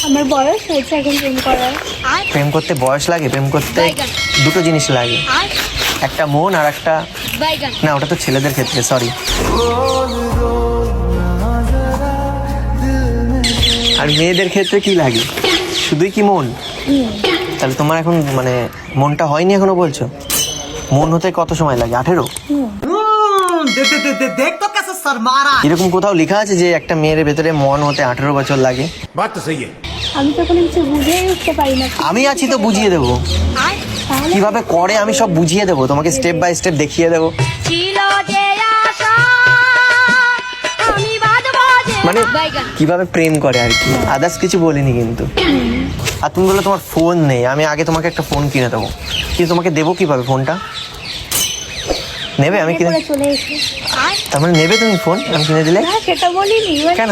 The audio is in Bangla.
আমার বয়স হয়েছে এখন প্রেম করার। প্রেম করতে বয়স লাগে? প্রেম করতে দুটো জিনিস লাগে, একটা মন আর একটা না, ওটা তো ছেলেদের ক্ষেত্রে, সরি। আর মেয়েদের ক্ষেত্রে কি লাগে? শুধুই কি মন? তাহলে তোমার এখন মানে মনটা হয়নি এখনো বলছো? মন হতে কত সময় লাগে? 18? এরকম কোথাও লেখা আছে যে একটা মেয়ের ভেতরে মন হতে 18 বছর লাগে? আমি তো কোনো কিছু বুঝেই উঠতে পারি না। আমি আছি তো, বুঝিয়ে দেবো তাহলে কিভাবে করে, আমি সব বুঝিয়ে দেবো তোমাকে, স্টেপ বাই স্টেপ দেখিয়ে দেবো। মানে কিভাবে প্রেম করে আর কি, আদার্স কিছু বলিনি কিন্তু। আর তুমি বলো তোমার ফোন নেই, আমি আগে তোমাকে একটা ফোন কিনে দেবো, কিন্তু তোমাকে দেবো কিভাবে ফোনটা? নেবে? আমি কিনে করে চলে এসে তার মানে নেবে তুমি ফোন আমি কিনে দিলে? না সেটা বলিনি, কেন?